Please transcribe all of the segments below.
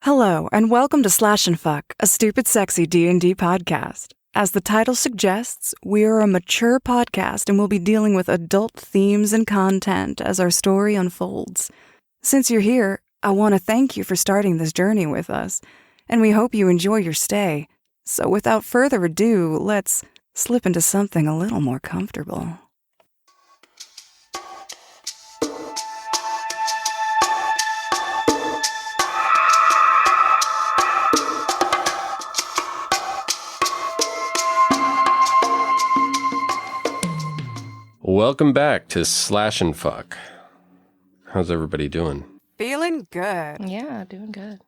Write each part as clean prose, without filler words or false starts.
Hello, and welcome to Slash and Fuck, a stupid sexy D&D podcast. As the title suggests, we are a mature podcast and will be dealing with adult themes and content as our story unfolds. Since you're here, I want to thank you for starting this journey with us, and we hope you enjoy your stay. So without further ado, let's slip into something a little more comfortable. Welcome back to Slash and Fuck. How's everybody doing? Feeling good. Yeah, doing good.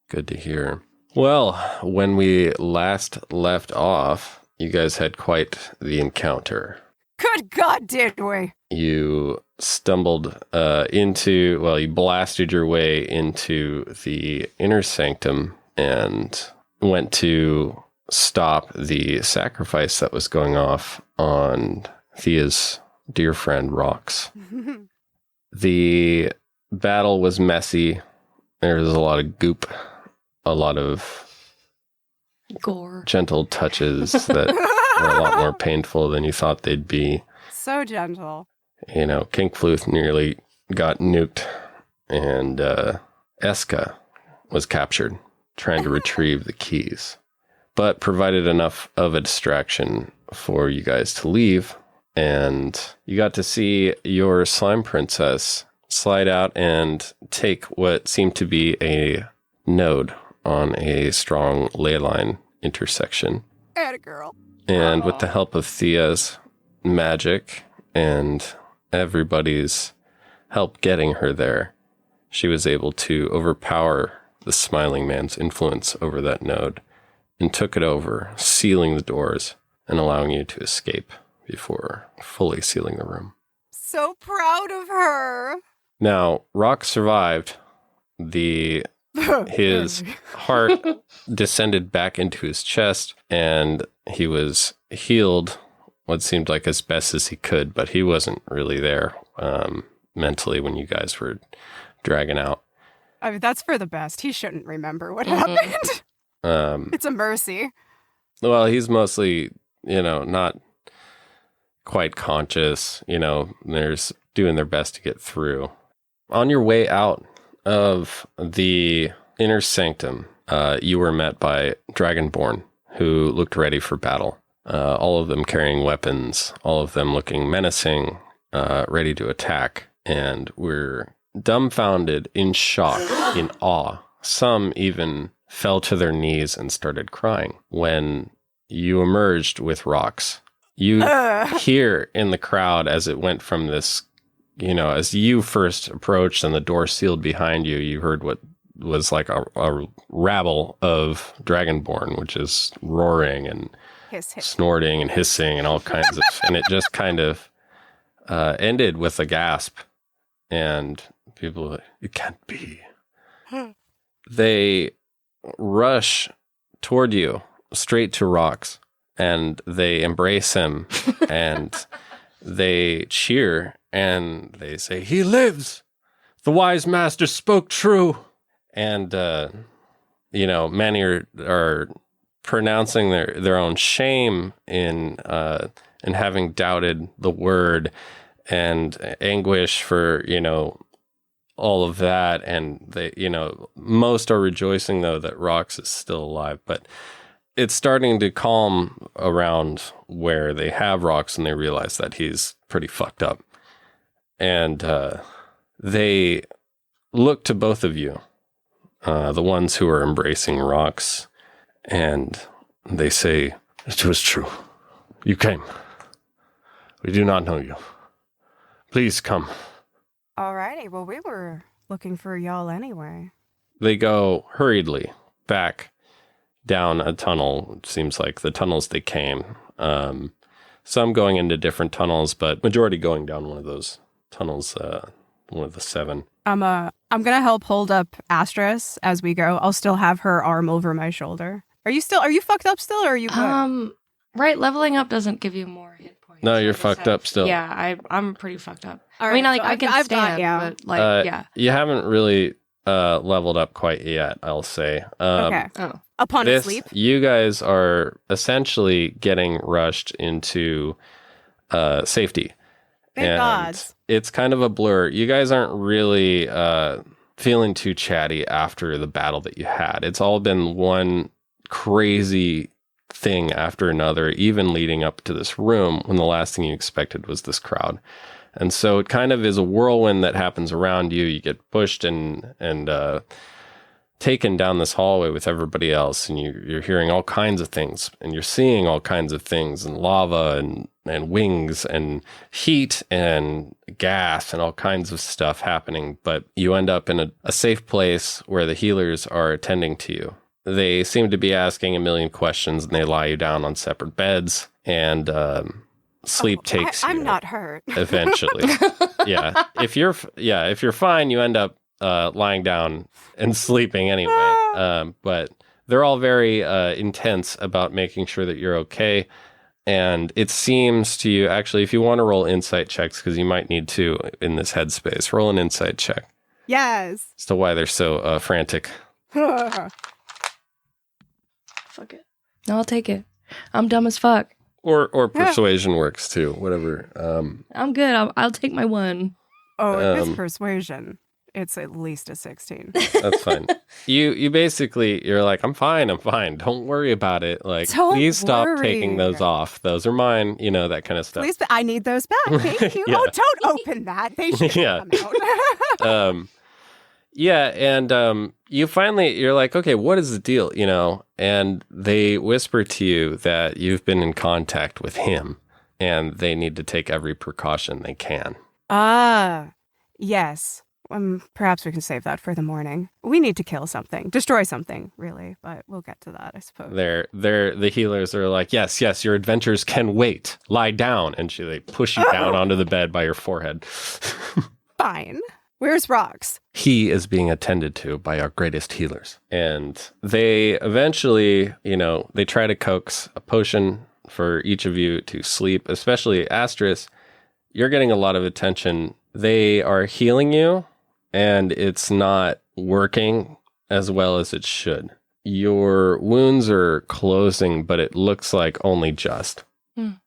Good to hear. Well, when we last left off, you guys had quite the encounter. Good God, did we? You stumbled you blasted your way into the inner sanctum and went to stop the sacrifice that was going off on Thea's dear friend, Rox. The battle was messy. There was a lot of goop, a lot of gore, gentle touches that were a lot more painful than you thought they'd be. So gentle. You know, King Fluth nearly got nuked, and Eska was captured, trying to retrieve the keys, but provided enough of a distraction for you guys to leave. And you got to see your slime princess slide out and take what seemed to be a node on a strong ley line intersection. Atta girl. And with the help of Thea's magic and everybody's help getting her there, she was able to overpower the Smiling Man's influence over that node and took it over, sealing the doors and allowing you to escape before fully sealing the room. So proud of her. Now, Rock survived. His heart descended back into his chest, and he was healed what seemed like as best as he could, but he wasn't really there mentally when you guys were dragging out. I mean, that's for the best. He shouldn't remember what happened. It's a mercy. Well, he's mostly, not quite conscious, there's doing their best to get through. On your way out of the inner sanctum, you were met by Dragonborn, who looked ready for battle. All of them carrying weapons, all of them looking menacing, ready to attack, and were dumbfounded, in shock, in awe. Some even fell to their knees and started crying when you emerged with Rox. You hear in the crowd as it went from this, as you first approached and the door sealed behind you, you heard what was like a rabble of Dragonborn, which is roaring and hiss. Snorting and hissing and all kinds of, and it just kind of ended with a gasp. And people were like, it can't be. They rush toward you, straight to Rox. And they embrace him, and they cheer, and they say, "He lives! The wise master spoke true!" And, many are pronouncing their own shame in having doubted the word, and anguish for, all of that. And they, most are rejoicing, though, that Rox is still alive. But it's starting to calm around where they have Rox, and they realize that he's pretty fucked up. And they look to both of you, the ones who are embracing Rox, and they say, "It was true. You came. We do not know you. Please come." Alrighty, well, we were looking for y'all anyway. They go hurriedly back down a tunnel. It seems like the tunnels they came. Some going into different tunnels, but majority going down one of those tunnels, one of the 7. I'm gonna help hold up Astris as we go. I'll still have her arm over my shoulder. Are you fucked up still, or are you good? Right, leveling up doesn't give you more hit points. No, you're fucked up still. Yeah, I'm pretty fucked up. All I mean, right, I can stand, but You haven't really leveled up quite yet, I'll say. Okay. Oh. Upon sleep. You guys are essentially getting rushed into safety. Thank God. It's kind of a blur. You guys aren't really feeling too chatty after the battle that you had. It's all been one crazy thing after another, even leading up to this room when the last thing you expected was this crowd. And so it kind of is a whirlwind that happens around you. You get pushed and taken down this hallway with everybody else, and you're hearing all kinds of things, and you're seeing all kinds of things, and lava and wings and heat and gas and all kinds of stuff happening. But you end up in a safe place where the healers are attending to you. They seem to be asking a million questions, and they lie you down on separate beds, and sleep takes I'm you not hurt. eventually. Yeah. If you're fine, you end up lying down and sleeping anyway. But they're all very intense about making sure that you're okay. And it seems to you, actually, if you want to roll insight checks, because you might need to in this headspace, roll an insight check Yes. as to why they're so frantic. Fuck it. No, I'll take it. I'm dumb as fuck. Or persuasion works too, whatever. I'm good. I'll take my one. Oh, if it's persuasion, it's at least a 16. That's fine. You basically, you're like, I'm fine. Don't worry about it. Like, Don't please stop worry. taking those off. Those are mine, that kind of stuff. Please, I need those back. Thank you. Yeah. Oh, don't open that. They should Yeah. come out. Yeah, and you're like, okay, what is the deal, And they whisper to you that you've been in contact with him, and they need to take every precaution they can. Yes. Perhaps we can save that for the morning. We need to kill something, destroy something, really, but we'll get to that, I suppose. The healers are like, yes, your adventures can wait. Lie down, and they push you down onto the bed by your forehead. Fine. Where's Rox? He is being attended to by our greatest healers. And they eventually, they try to coax a potion for each of you to sleep, especially Astris. You're getting a lot of attention. They are healing you, and it's not working as well as it should. Your wounds are closing, but it looks like only just.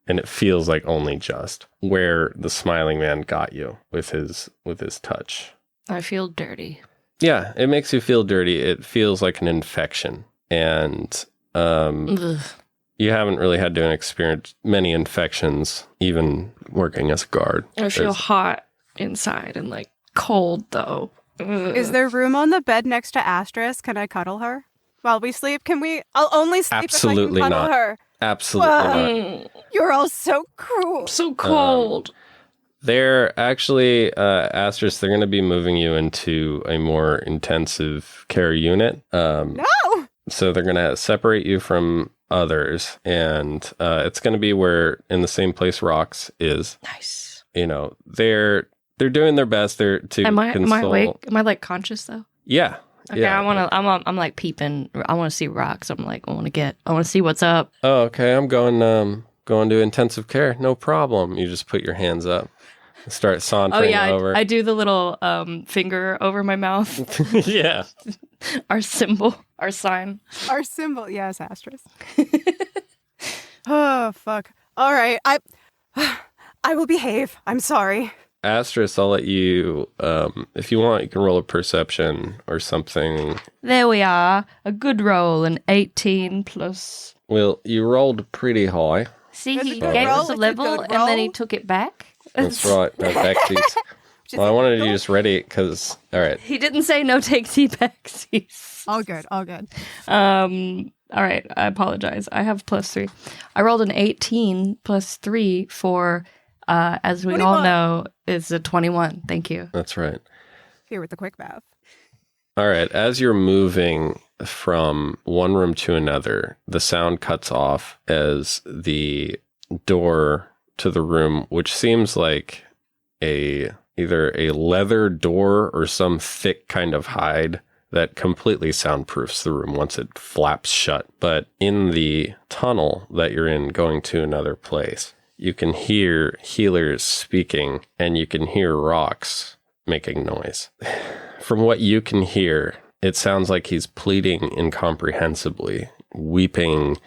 And it feels like only just where the smiling man got you with his touch. I feel dirty. Yeah, it makes you feel dirty. It feels like an infection. And you haven't really had to experience many infections, even working as a guard. I feel hot inside and cold though. Ugh. Is there room on the bed next to Astris? Can I cuddle her while we sleep? I'll only sleep Absolutely if I can cuddle not. her. Absolutely not. You're all so cruel. So cold. They're actually, Astris, they're going to be moving you into a more intensive care unit. No! So they're going to separate you from others, and it's going to be in the same place Rox is. Nice. They're doing their best. They're to Am I console. awake? Am I conscious though? Yeah. Okay, yeah. I'm peeping. I want to see rocks. I want to see what's up. Oh, okay. I'm going to intensive care. No problem. You just put your hands up. Start sauntering over. I do the little finger over my mouth. Yeah. Our symbol, our sign. Our symbol. Yes, Astris. Oh, fuck. All right. I will behave. I'm sorry. Astris, I'll let you, if you want, you can roll a perception or something. There we are. A good roll, an 18 plus. Well, you rolled pretty high. See, That's a he good gave roll. us a It's a level good and then he roll. took it back. That's right. No backsies. Well, I wanted you to just ready it because, all right. He didn't say no takesy backsies. All good. All good. All right, I apologize. I have +3. I rolled an 18 plus 3 for, as we all 21. know, is a 21. Thank you. That's right. Here with the quick math. All right. As you're moving from one room to another, the sound cuts off as the door to the room, which seems like either a leather door or some thick kind of hide that completely soundproofs the room once it flaps shut. But in the tunnel that you're in going to another place, you can hear healers speaking, and you can hear Rox making noise. From what you can hear, it sounds like he's pleading incomprehensibly, weeping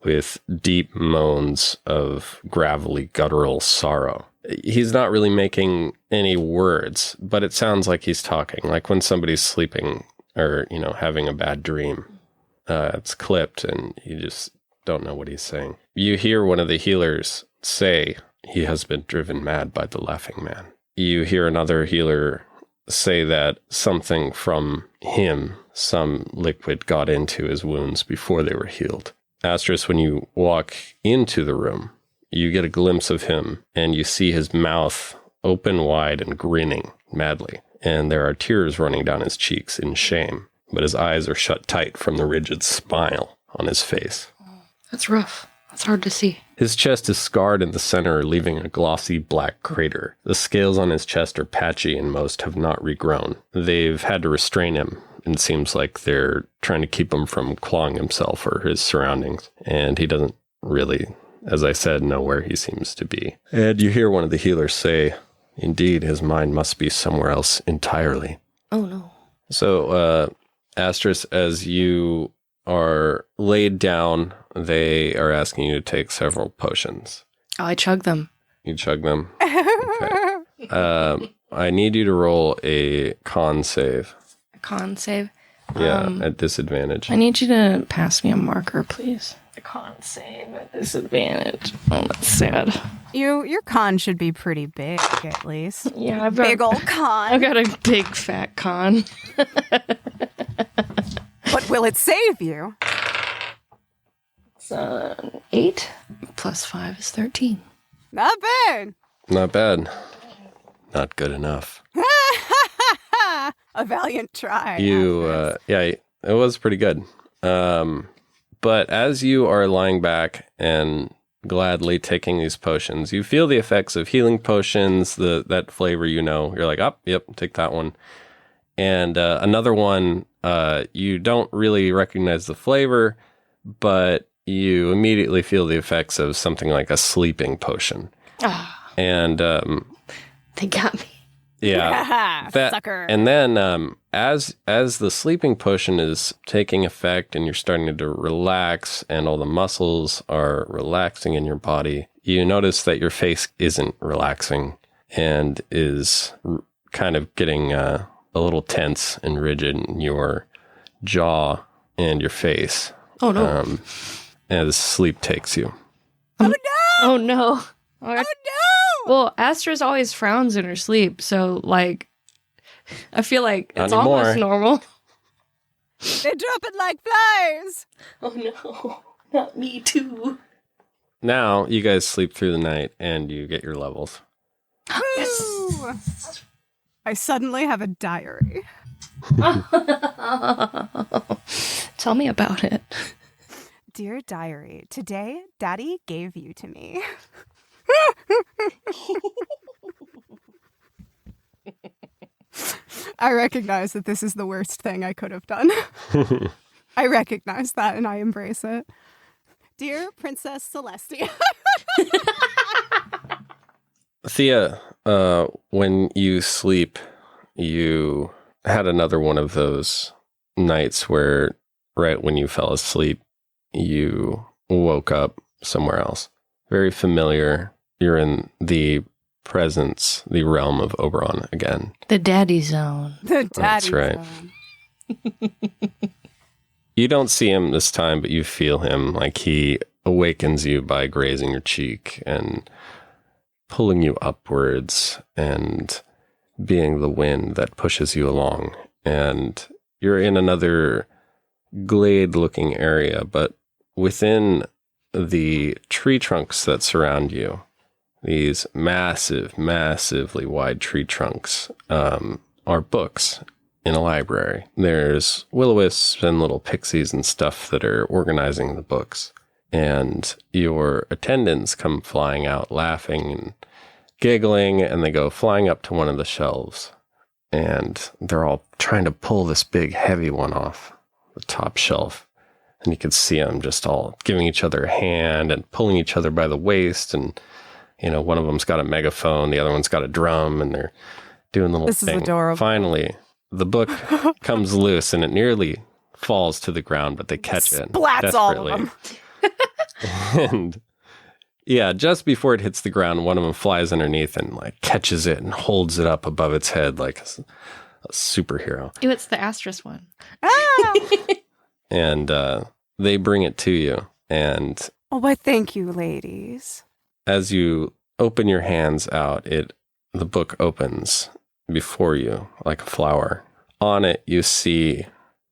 with deep moans of gravelly, guttural sorrow. He's not really making any words, but it sounds like he's talking, like when somebody's sleeping or, having a bad dream. It's clipped and you just don't know what he's saying. You hear one of the healers say he has been driven mad by the laughing man. You hear another healer say that something from him, some liquid, got into his wounds before they were healed. Astris, when you walk into the room, you get a glimpse of him and you see his mouth open wide and grinning madly. And there are tears running down his cheeks in shame, but his eyes are shut tight from the rigid smile on his face. That's rough. That's hard to see. His chest is scarred in the center, leaving a glossy black crater. The scales on his chest are patchy and most have not regrown. They've had to restrain him. It seems like they're trying to keep him from clawing himself or his surroundings. And he doesn't really, as I said, know where he seems to be. And you hear one of the healers say, indeed, his mind must be somewhere else entirely. Oh, no. So, Astris, as you are laid down, they are asking you to take several potions. Oh, I chug them. You chug them? Okay. I need you to roll a con save. A con save? Yeah, at disadvantage. I need you to pass me a marker, please. A con save at disadvantage. Oh, that's sad. Your con should be pretty big, at least. Yeah, I've got big old con. I've got a big fat con. What will it save you? It's 8 plus 5 is 13. Not bad. Not bad. Not good enough. A valiant try. Yeah, it was pretty good. But as you are lying back and gladly taking these potions, you feel the effects of healing potions, that flavor, you're like, oh, yep, take that one. And another one, you don't really recognize the flavor, but you immediately feel the effects of something like a sleeping potion. And They got me. yeah, sucker. And then as the sleeping potion is taking effect and you're starting to relax and all the muscles are relaxing in your body, you notice that your face isn't relaxing and is kind of getting a little tense and rigid in your jaw and your face. Oh, no. As sleep takes you. Oh, no! Oh, no. Oh, no! Well, Astris always frowns in her sleep, so, I feel like it's Not anymore. almost normal. They're dropping like flies! Oh, no. Not me, too. Now, you guys sleep through the night and you get your levels. Ooh. I suddenly have a diary. Tell me about it. Dear diary, today Daddy gave you to me. I recognize that this is the worst thing I could have done. I recognize that and I embrace it. Dear Princess Celestia. Thea, when you sleep, you had another one of those nights where right when you fell asleep, you woke up somewhere else. Very familiar. You're in the presence, the realm of Oberon again. The daddy zone. The That's daddy right. zone. You don't see him this time, but you feel him. Like he awakens you by grazing your cheek and pulling you upwards and being the wind that pushes you along. And you're in another glade-looking area, but within the tree trunks that surround you, these massively wide tree trunks, are books in a library. There's will-o-wisps and little pixies and stuff that are organizing the books. And your attendants come flying out laughing and giggling, and they go flying up to one of the shelves. And they're all trying to pull this big, heavy one off the top shelf. And you could see them just all giving each other a hand and pulling each other by the waist. And, one of them's got a megaphone, the other one's got a drum, and they're doing the little This is thing. adorable. Finally, the book comes loose and it nearly falls to the ground, but they catch it Splats all of them. And yeah, just before it hits the ground, one of them flies underneath and like catches it and holds it up above its head like a superhero. Ew, it's the Astris one. Ah! And they bring it to you. And Oh, but thank you, ladies. as you open your hands out, the book opens before you like a flower. On it, you see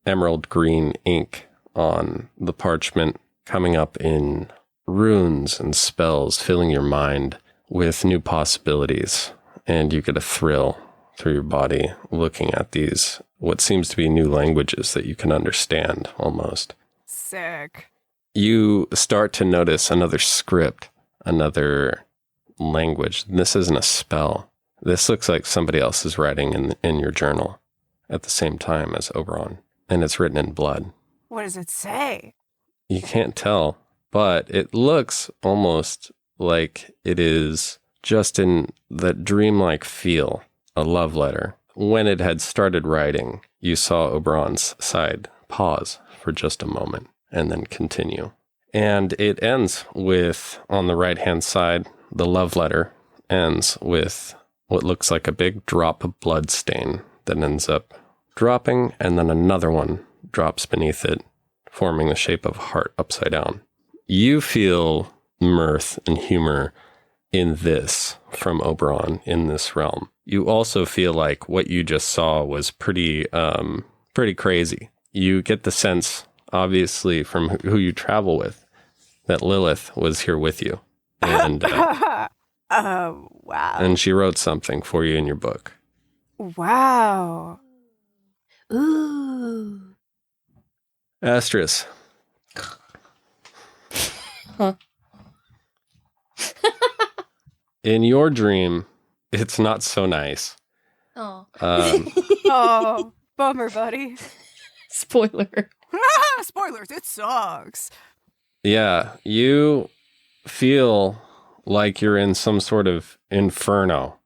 emerald green ink on the parchment coming up in runes and spells, filling your mind with new possibilities. And you get a thrill through your body looking at these, what seems to be new languages that you can understand almost. Sick. You start to notice another script, another language. This isn't a spell. This looks like somebody else is writing in your journal at the same time as Oberon, and it's written in blood. What does it say? You can't tell, but it looks almost like it is just in that dreamlike feel, a love letter. When it had started writing, you saw Oberon's side pause for just a moment and then continue. And it ends with, on the right-hand side, the love letter ends with what looks like a big drop of blood stain that ends up dropping, and then another one drops beneath it, forming the shape of a heart upside down. You feel mirth and humor in this from Oberon in this realm. You also feel like what you just saw was pretty crazy. You get the sense, obviously, from who you travel with, that Lilith was here with you. And wow. and she wrote something for you in your book. Wow. Ooh. Astris. Huh. In your dream, it's not so nice. Oh. Oh, bummer, buddy. Spoiler. Spoilers, it sucks. Yeah, you feel like you're in some sort of inferno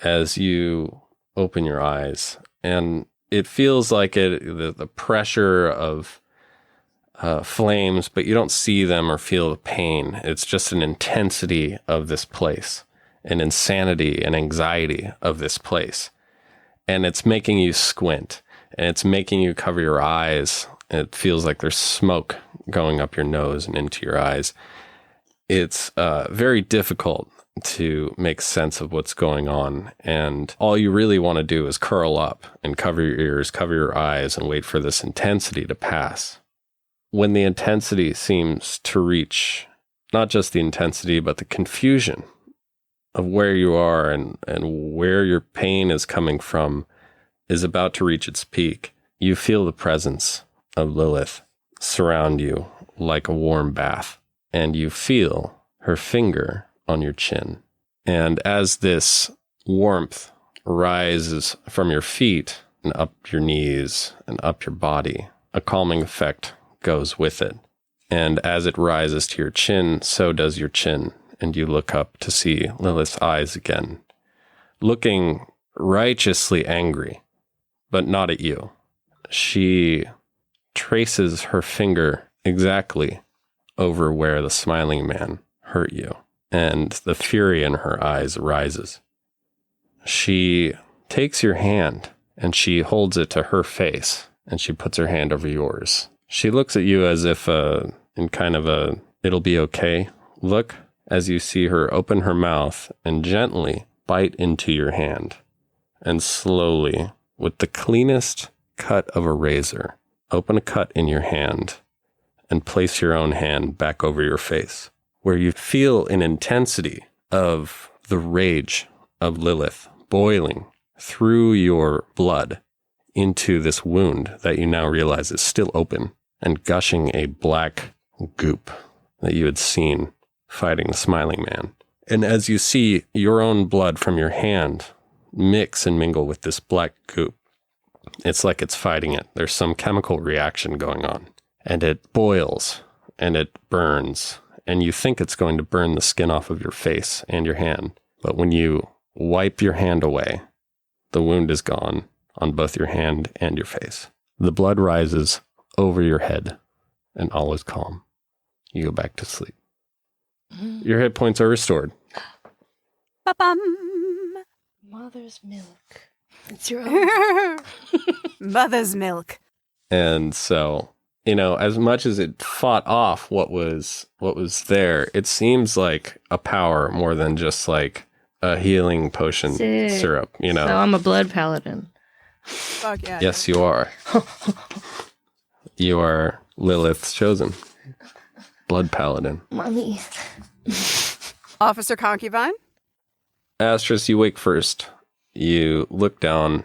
as you open your eyes. And it feels like the pressure of flames, but you don't see them or feel the pain. It's just an intensity of this place, an insanity and anxiety of this place. And it's making you squint, and it's making you cover your eyes. It feels like there's smoke going up your nose and into your eyes. It's very difficult to make sense of what's going on. And all you really want to do is curl up and cover your ears, cover your eyes, and wait for this intensity to pass. When the intensity seems to reach not just the intensity, but the confusion of where you are and where your pain is coming from is about to reach its peak, you feel the presence of Lilith surround you like a warm bath, and you feel her finger on your chin. And as this warmth rises from your feet and up your knees and up your body, a calming effect goes with it. And as it rises to your chin, so does your chin. And you look up to see Lilith's eyes again, looking righteously angry, but not at you. She traces her finger exactly over where the smiling man hurt you, and the fury in her eyes rises. She takes your hand and she holds it to her face, and she puts her hand over yours. She looks at you as if in kind of a it'll be okay look, as you see her open her mouth and gently bite into your hand, and slowly, with the cleanest cut of a razor, open a cut in your hand and place your own hand back over your face, where you feel an intensity of the rage of Lilith boiling through your blood into this wound that you now realize is still open and gushing a black goop that you had seen fighting the smiling man. And as you see your own blood from your hand mix and mingle with this black goop, it's like it's fighting it. There's some chemical reaction going on, and it boils and it burns, and you think it's going to burn the skin off of your face and your hand. But when you wipe your hand away The wound is gone on both your hand and your face. The blood rises over your head, and all is calm. You go back to sleep. Your hit points are restored. Ba-bum. Mother's milk. It's your own. Mother's milk. And so, as much as it fought off what was there, it seems like a power more than just like a healing potion syrup, So I'm a blood paladin. Fuck yeah. Yes, you are. You are Lilith's chosen. Blood paladin. Mommy. Officer Concubine? Astris, you wake first. You look down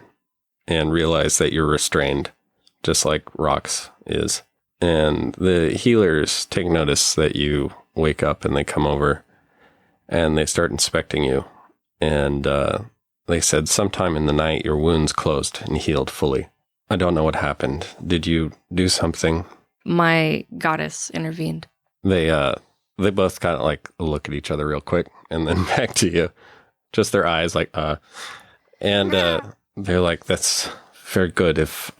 and realize that you're restrained, just like Rox is. And the healers take notice that you wake up, and they come over and they start inspecting you. And they said sometime in the night your wounds closed and healed fully. I don't know what happened. Did you do something? My goddess intervened. They both kind of like look at each other real quick and then back to you. Just their eyes like, And they're like, that's very good. If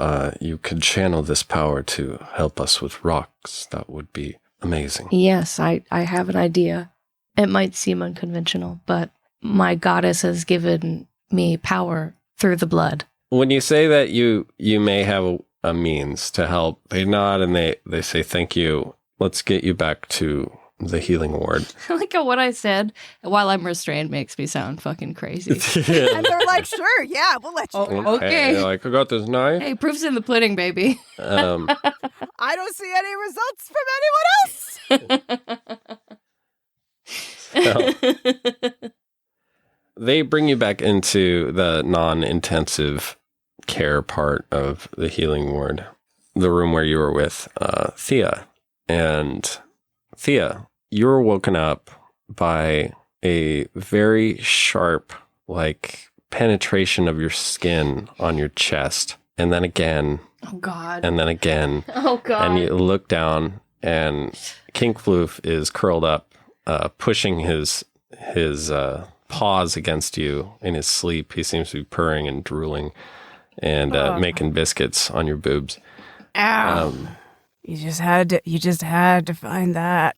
you could channel this power to help us with rocks, that would be amazing. Yes, I have an idea. It might seem unconventional, but my goddess has given me power through the blood. When you say that you may have a means to help, they nod and they say, thank you. Let's get you back to the healing ward. I like how what I said while I'm restrained makes me sound fucking crazy. And they're like, sure, yeah, we'll let you. Oh, okay. They're like, I got this knife. Hey, proof's in the pudding, baby. I don't see any results from anyone else. So, they bring you back into the non-intensive care part of the healing ward, the room where you were with Thea. And Thea, you were woken up by a very sharp, like, penetration of your skin on your chest. And then again. Oh, God. And then again. Oh, God. And you look down, and King Floof is curled up, pushing his paws against you in his sleep. He seems to be purring and drooling and making biscuits on your boobs. Ow. You just had to find that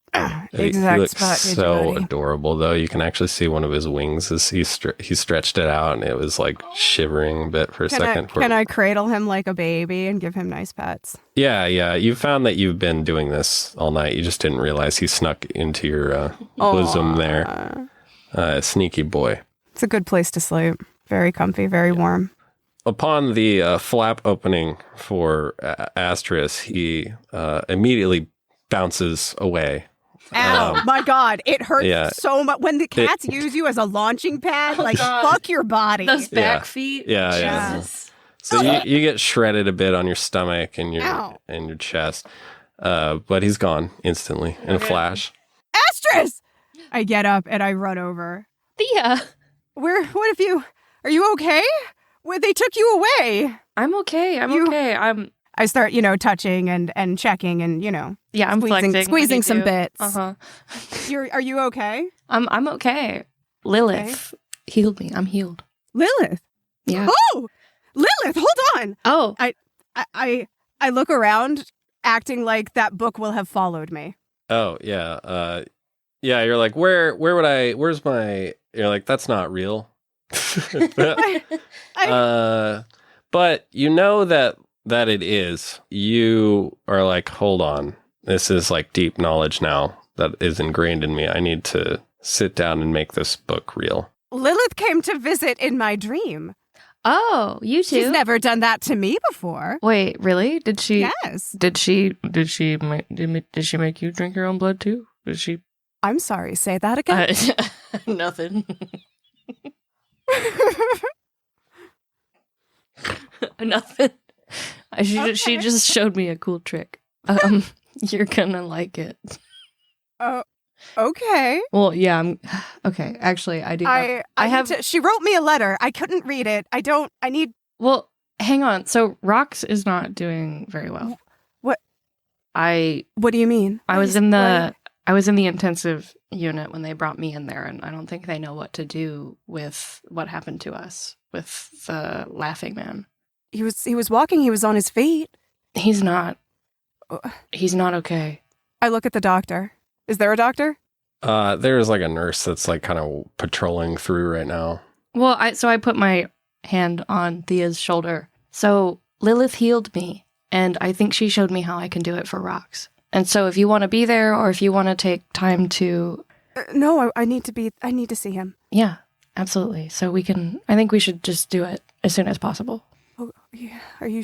exact he looks spot. So adorable, though. You can actually see one of his wings as he stretched it out, and it was like shivering a bit for a second. Can I cradle him like a baby and give him nice pets? Yeah. You found that you've been doing this all night. You just didn't realize he snuck into your bosom there. Sneaky boy. It's a good place to sleep. Very comfy, very warm. Upon the flap opening for Astris, he immediately bounces away. Ow, my God. It hurts so much. When the cats use you as a launching pad, fuck your body. Those back feet. Yeah. Jesus. So you get shredded a bit on your stomach and your chest. But he's gone instantly in a flash. Astris! I get up and I run over. Thea! Are you okay? They took you away. I'm okay. I'm okay. I start, touching and checking and, Yeah, I'm squeezing some bits. Uh-huh. Are you okay? I'm okay. Lilith healed me. I'm healed. Lilith? Yeah. Oh! Lilith, hold on. Oh. I look around acting like that book will have followed me. Oh, yeah. Yeah, you're like, where's my, you're like, that's not real. But you know that it is. You are like, hold on. This is like deep knowledge now that is ingrained in me. I need to sit down and make this book real. Lilith came to visit in my dream. Oh, you too? She's never done that to me before. Wait, really? Did she? Yes. Did she make you drink your own blood too? Did she? I'm sorry. Say that again. Nothing. Nothing. She just showed me a cool trick. You're gonna like it. Okay. Well, yeah. Okay. Actually, I do. She wrote me a letter. I couldn't read it. I need. Well, hang on. So Rox is not doing very well. What? What do you mean? I was in the I was in the intensive unit when they brought me in there, and I don't think they know what to do with what happened to us with the laughing man. He was walking. He was on his feet. He's not okay. I look at the doctor. Is there a doctor? There's like a nurse that's like kind of patrolling through right now. Well, I put my hand on Thea's shoulder. So Lilith healed me, and I think she showed me how I can do it for Rox. And so if you want to be there, or if you want to take time to... No, I need to see him. Yeah, absolutely. So I think we should just do it as soon as possible. Oh, yeah. Do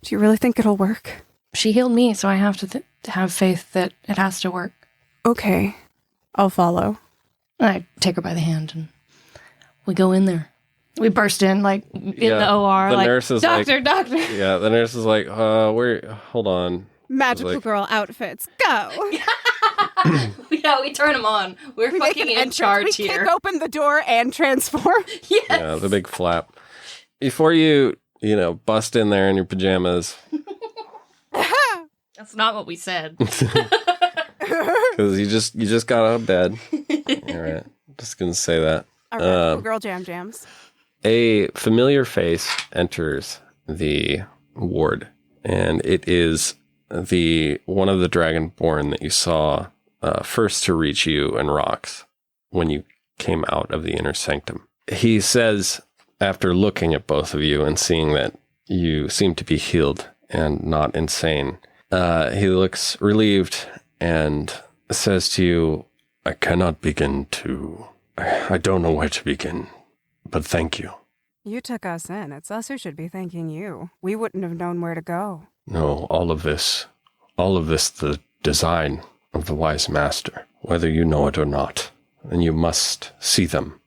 you really think it'll work? She healed me, so I have to have faith that it has to work. Okay, I'll follow. I take her by the hand, and we go in there. We burst in, like, in the OR, the like, nurse is doctor. Yeah, the nurse is like, hold on. Magical girl outfits, go! Yeah, we turn them on. We're fucking in charge here. We kick open the door and transform. Yes. Yeah, the big flap. Before you bust in there in your pajamas. That's not what we said. Because you just got out of bed. All right, just gonna say that. All right, girl jams. A familiar face enters the ward, and it is one of the Dragonborn that you saw first to reach you and Rox when you came out of the inner sanctum. He says, after looking at both of you and seeing that you seem to be healed and not insane, he looks relieved and says to you, I don't know where to begin, but thank you. You took us in. It's us who should be thanking you. We wouldn't have known where to go. No, all of this, the design of the wise master, whether you know it or not, and you must see them.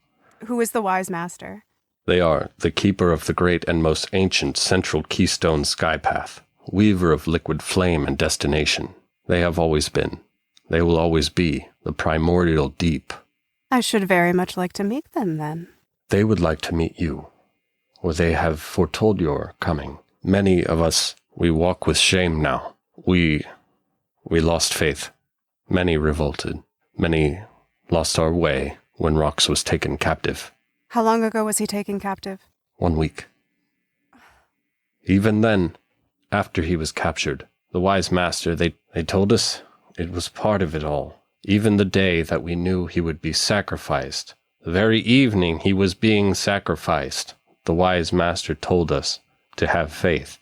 Who is the wise master? They are the keeper of the great and most ancient central keystone skypath, weaver of liquid flame and destination. They have always been. They will always be the primordial deep. I should very much like to meet them, then. They would like to meet you, or they have foretold your coming. Many of us, we walk with shame now. We lost faith. Many revolted. Many lost our way when Rox was taken captive. How long ago was he taken captive? 1 week. Even then, after he was captured, the wise master, they told us it was part of it all. Even the day that we knew he would be sacrificed, the very evening he was being sacrificed, the wise master told us to have faith.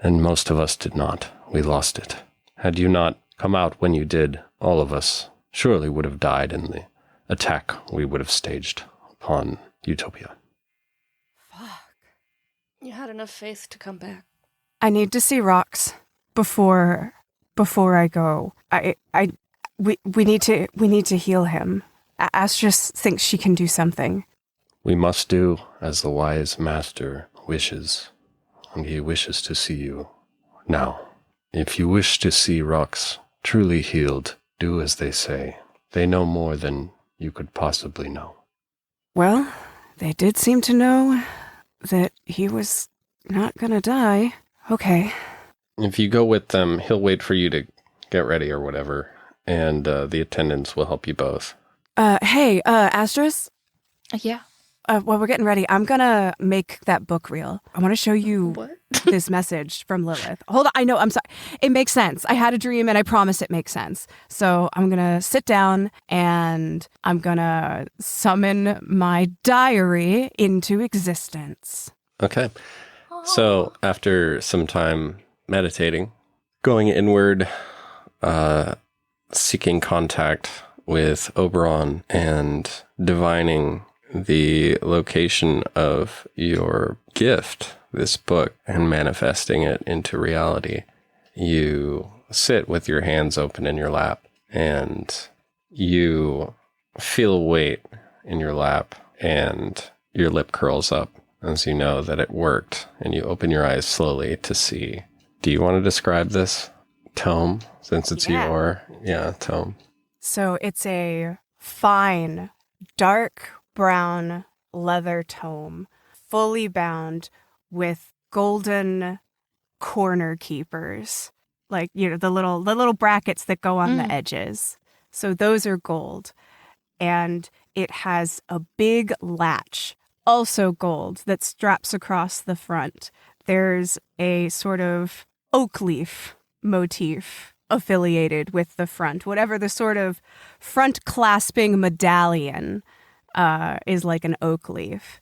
And most of us did not. We lost it. Had you not come out when you did, all of us surely would have died in the attack we would have staged upon Utopia. Fuck. You had enough faith to come back. I need to see Rox before I go. We need to heal him. Astris thinks she can do something. We must do as the wise master wishes, and he wishes to see you now. If you wish to see Rox truly healed, do as they say. They know more than you could possibly know. Well, they did seem to know that he was not gonna die. Okay. If you go with them, he'll wait for you to get ready or whatever, and the attendants will help you both. Hey, Astris? Yeah. While we're getting ready, I'm gonna make that book reel. I want to show you this message from Lilith. Hold on, I know, I'm sorry. It makes sense. I had a dream and I promise it makes sense. So I'm gonna sit down and I'm gonna summon my diary into existence. Okay. So after some time meditating, going inward, seeking contact with Oberon and divining the location of your gift, this book, and manifesting it into reality, you sit with your hands open in your lap and you feel a weight in your lap and your lip curls up as you know that it worked, and you open your eyes slowly to see. Do you want to describe this tome, since it's your tome? So it's a fine, dark brown leather tome, fully bound with golden corner keepers, like, you know, the little brackets that go on the edges. So those are gold. And it has a big latch, also gold, that straps across the front. There's a sort of oak leaf motif affiliated with the front. Whatever the sort of front clasping medallion is like an oak leaf.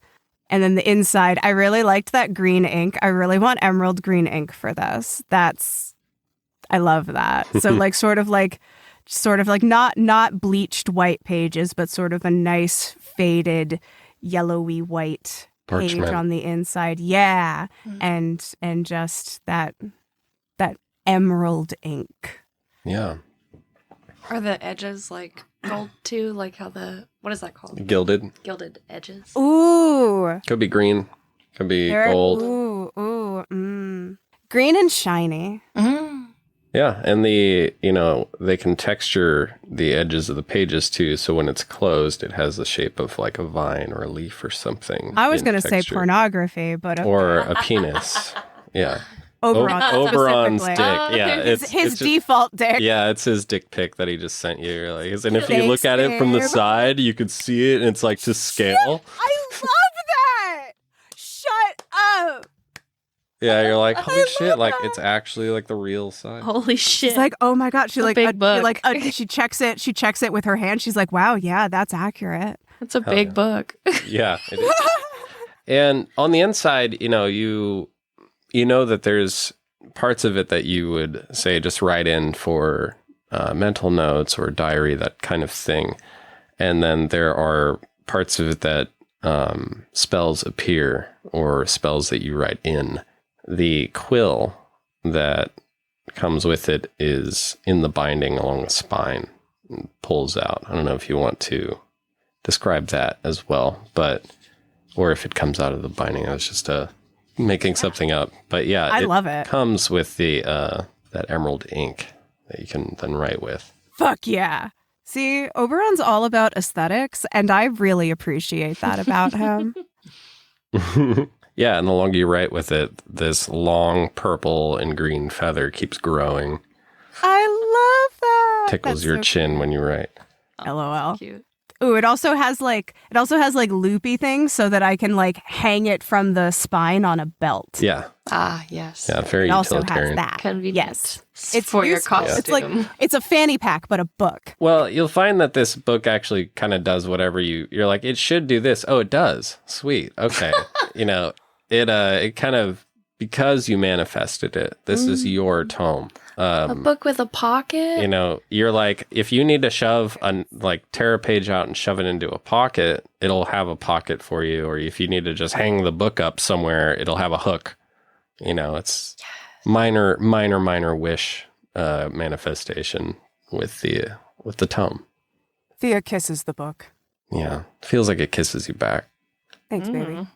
And then the inside, I really liked that green ink. I really want emerald green ink for this. I love that. So like sort of like not bleached white pages, but sort of a nice faded yellowy white page Parchment. on the inside. Yeah. And just that emerald ink. Yeah. Are the edges like gold too? Like how what is that called? Gilded. Gilded edges. Ooh. Could be green. Could be gold. Green and shiny. Yeah, and they can texture the edges of the pages too, so when it's closed, it has the shape of like a vine or a leaf or something. I was in going to say texture. pornography, but Or a penis. Yeah. Oberon's dick. specifically. Yeah, his it's just- default dick. Yeah, it's his dick pic that he just sent you. Like, and if you Thanks, look at it from the babe. side, you could see it, and it's like to scale. I love that. Shut up. Yeah, you're like, holy love shit! Like, that. it's actually like the real size. Holy shit! She's like, oh my god. She A like, big book. she checks it. She checks it with her hand. She's like, wow, yeah, that's accurate. It's a Hell big yeah. book. Yeah, it is. And on the inside, you know that there's parts of it that you would say just write in for mental notes or diary, that kind of thing. And then there are parts of it that spells appear or spells that you write in. The quill that comes with it is in the binding along the spine and pulls out. I don't know if you want to describe that as well, or if it comes out of the binding. I was just making something up. But yeah, I love it. Comes with the that emerald ink that you can then write with. Fuck yeah. See, Oberon's all about aesthetics, and I really appreciate that about him. Yeah, and the longer you write with it, this long purple and green feather keeps growing. I love that. Tickles That's your so chin when you write. LOL. Cute. Ooh, it also has like loopy things so that I can like hang it from the spine on a belt. Yeah, Ah, yes. yeah, very It also utilitarian. has that. Convenient. Yes. It's for your useful. costume. It's like it's a fanny pack, but a book. Well, you'll find that this book actually kind of does whatever you're like, it should do this. Oh, it does. Sweet. Okay. It kind of, because you manifested it, this is your tome. a book with a pocket. You're like, if you need to tear a page out and shove it into a pocket, it'll have a pocket for you. Or if you need to just hang the book up somewhere, it'll have a hook. It's minor wish manifestation with the tome. Thea kisses the book. Yeah, feels like it kisses you back. Thanks, baby.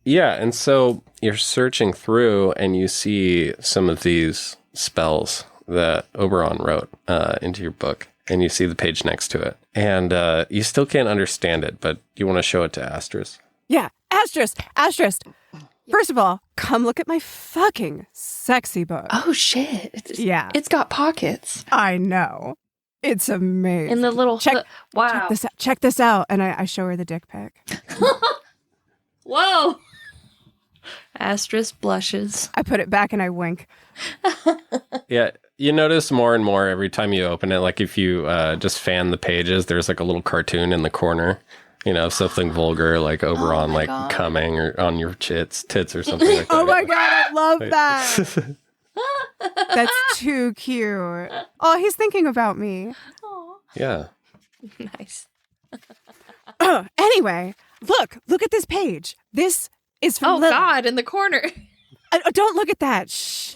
Yeah, and so you're searching through and you see some of these spells that Oberon wrote into your book, and you see the page next to it. And you still can't understand it, but you want to show it to Astris. Yeah, Astris. First of all, come look at my fucking sexy book. Oh shit! Yeah. It's got pockets I know. It's amazing. in the little. Check Wow! Check this out. And I show her the dick pic. Whoa! Astris blushes. I put it back and I wink. Yeah, you notice more and more every time you open it. Like if you just fan the pages, there's like a little cartoon in the corner. Something vulgar like Oberon, God. coming or on your tits or something like that. Oh my God, I love that. That's too cute. Oh, he's thinking about me. Yeah. Nice. Anyway, look at this page. This is from Oh Lilith. God! In the corner. Don't look at that. Shh.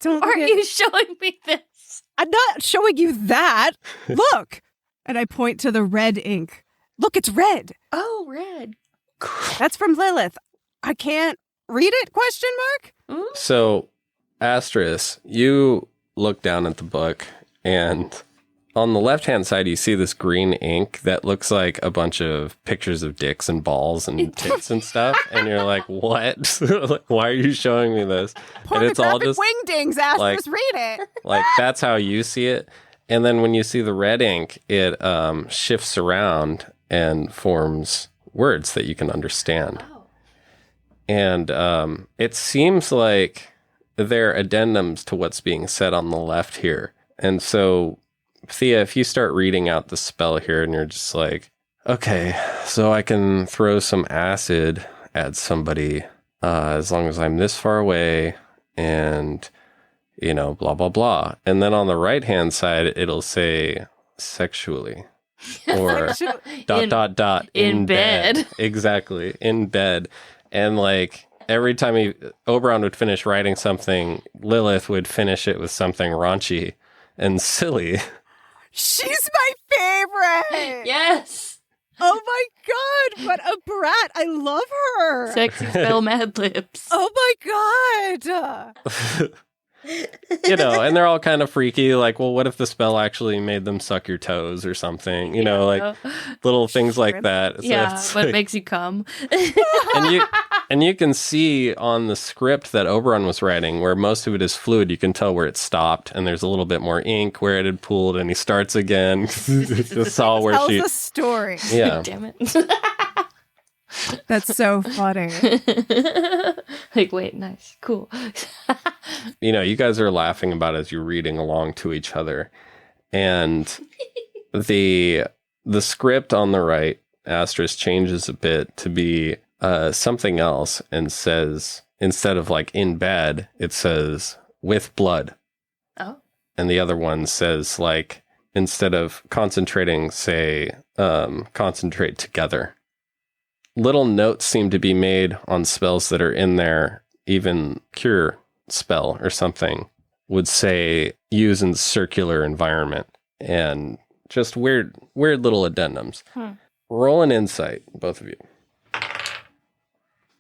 Don't look Are at you showing me this? I'm not showing you that. Look. And I point to the red ink. Look, it's red. Oh, red. That's from Lilith. I can't read it? Question mark? So, Astris, you look down at the book, and on the left-hand side, you see this green ink that looks like a bunch of pictures of dicks and balls and tits and stuff. And you're like, what? Like, why are you showing me this? And it's all Pornographic just wingdings, Astris, like- read it. like, that's how you see it. And then when you see the red ink, it shifts around and forms words that you can understand. Oh. And it seems like they're addendums to what's being said on the left here. And so, Thea, if you start reading out the spell here and you're just like, okay, so I can throw some acid at somebody as long as I'm this far away and, you know, blah, blah, blah. And then on the right-hand side, it'll say sexually or ... in bed. Exactly. In bed. And like every time Oberon would finish writing something, Lilith would finish it with something raunchy and silly. She's my favorite. Yes. Oh my God, what a brat. I love her. Sexy spell Mad Lips. Oh my God. You know, and they're all kind of freaky. Like, well, what if the spell actually made them suck your toes or something? You know, like little things like that. So yeah, it's what like, makes you come. and you can see on the script that Oberon was writing, where most of it is fluid, you can tell where it stopped, and there's a little bit more ink where it had pooled, and he starts again. That's all where Tells a story. Yeah. Damn it. That's so funny. Like, wait, nice, cool. You know, you guys are laughing about it as you're reading along to each other. And the script on the right, Astris, changes a bit to be something else and says, instead of like in bed, it says with blood. Oh. And the other one says like, instead of concentrating, say, concentrate together. Little notes seem to be made on spells that are in there. Even cure spell or something would say use in circular environment, and just weird little addendums. Roll an insight, both of you.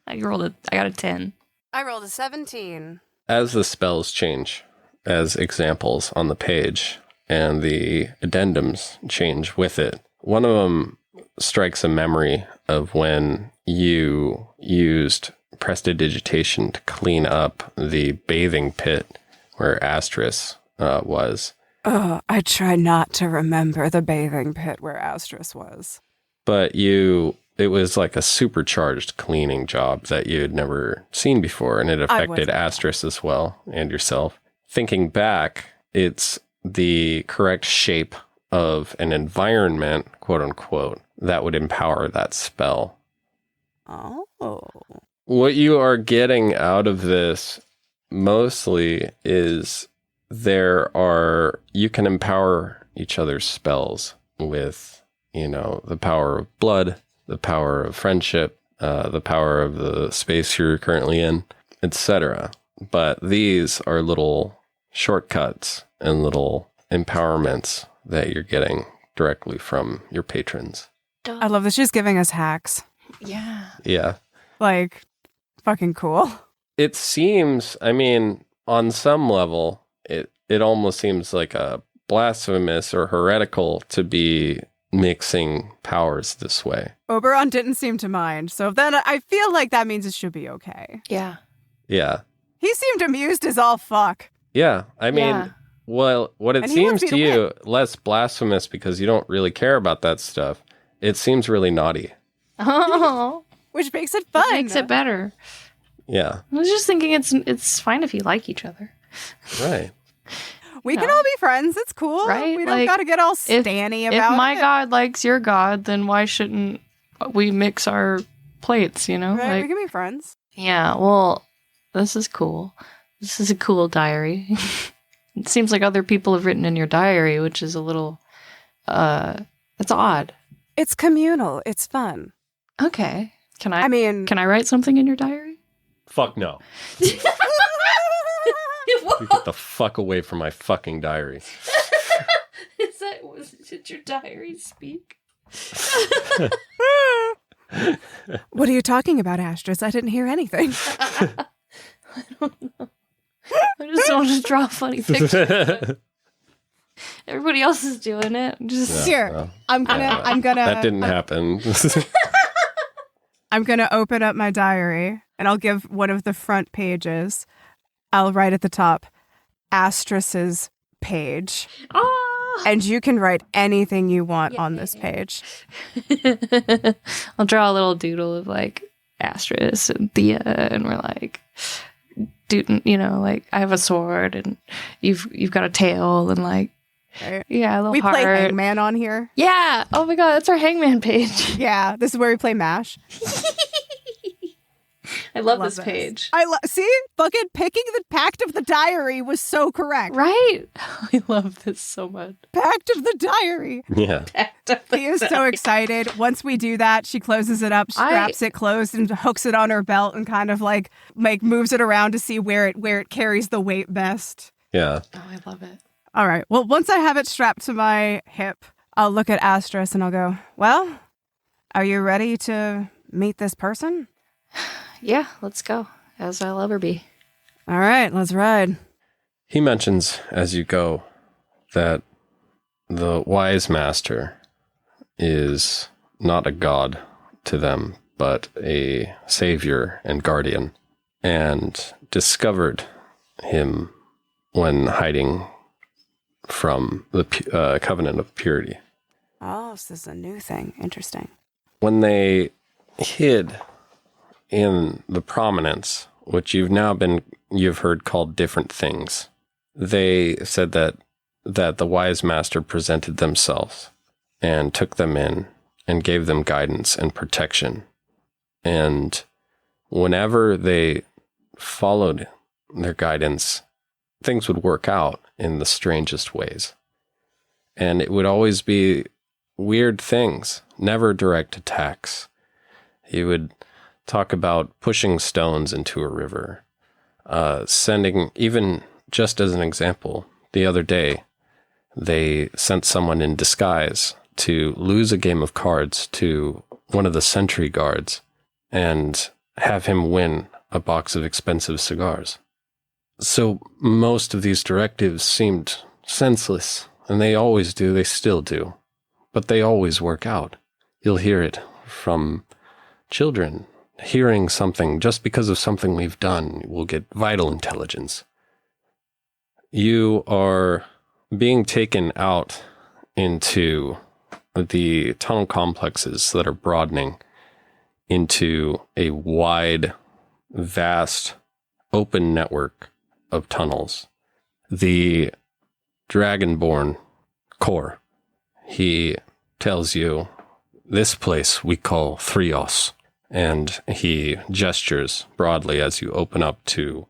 I got a 10. I rolled a 17. As the spells change as examples on the page and the addendums change with it, one of them strikes a memory of when you used prestidigitation to clean up the bathing pit where Astris was. Oh, I try not to remember the bathing pit where Astris was. But it was like a supercharged cleaning job that you had never seen before, and it affected Astris as well, and yourself. Thinking back, it's the correct shape of an environment, quote unquote, that would empower that spell. Oh. What you are getting out of this mostly is you can empower each other's spells with, you know, the power of blood, the power of friendship, the power of the space you're currently in, etc. But these are little shortcuts and little empowerments that you're getting directly from your patrons. I love that she's giving us hacks. Yeah. Yeah. Like, fucking cool. It seems, I mean, on some level, it almost seems like a blasphemous or heretical to be mixing powers this way. Oberon didn't seem to mind, so then I feel like that means it should be okay. Yeah. Yeah. He seemed amused as all fuck. Yeah. I mean, Yeah. well, what it And he seems wants me to to you, less blasphemous because you don't really care about that stuff. It seems really naughty. Oh. Which makes it fun. Makes it better. Yeah. I was just thinking it's fine if you like each other. Right. We can all be friends. It's cool. Right? We don't Like, got to get all stanny about it. If my god likes your god, then why shouldn't we mix our plates, you know? Right? Like, We can be friends. yeah, well, this is cool. This is a cool diary. It seems like other people have written in your diary, which is a little, it's odd. It's communal. It's fun. Okay. Can I write something in your diary? Fuck no. You get the fuck away from my fucking diary. Did your diary speak? What are you talking about, Astris? I didn't hear anything. I don't know. I just want to draw funny pictures. Everybody else is doing it. Just Here, well, I'm gonna. That didn't happen. I'm gonna open up my diary, and I'll give one of the front pages. I'll write at the top, Astris's page. Ah! And you can write anything you want on this page. I'll draw a little doodle of like Astris and Thea, and we're like, like I have a sword and you've got a tail and like, yeah, a little we heart. Play Hangman on here. Yeah. Oh my God, that's our Hangman page. Yeah, this is where we play MASH. I love this page. See, fucking picking the Pact of the Diary was so correct. Right? I love this so much. Pact of the Diary. Yeah. He is so excited. Once we do that, she closes it up, straps it closed, and hooks it on her belt, and kind of like moves it around to see where it carries the weight best. Yeah. Oh, I love it. All right. Well, once I have it strapped to my hip, I'll look at Astris and I'll go, well, are you ready to meet this person? Yeah, let's go, as I'll ever be. All right, let's ride. He mentions as you go that the wise master is not a god to them, but a savior and guardian, and discovered him when hiding from the covenant of purity. Oh, so this is a new thing. Interesting. When they hid in the prominence, which you've heard called different things, they said that the wise master presented themselves and took them in and gave them guidance and protection. And whenever they followed their guidance, things would work out in the strangest ways. And it would always be weird things, never direct attacks. He would talk about pushing stones into a river, sending, even just as an example, the other day, they sent someone in disguise to lose a game of cards to one of the sentry guards and have him win a box of expensive cigars. So most of these directives seemed senseless, and they always do, they still do, but they always work out. You'll hear it from children. Hearing something just because of something we've done will get vital intelligence. You are being taken out into the tunnel complexes that are broadening into a wide, vast, open network of tunnels. The Dragonborn core, he tells you, this place we call Thrios. And he gestures broadly as you open up to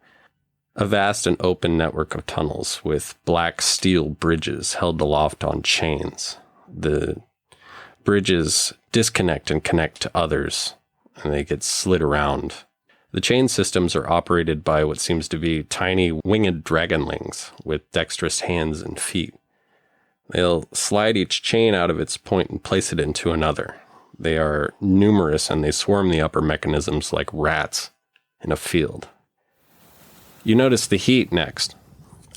a vast and open network of tunnels with black steel bridges held aloft on chains. The bridges disconnect and connect to others, and they get slid around. The chain systems are operated by what seems to be tiny winged dragonlings with dexterous hands and feet. They'll slide each chain out of its point and place it into another. They are numerous, and they swarm the upper mechanisms like rats in a field. You notice the heat next,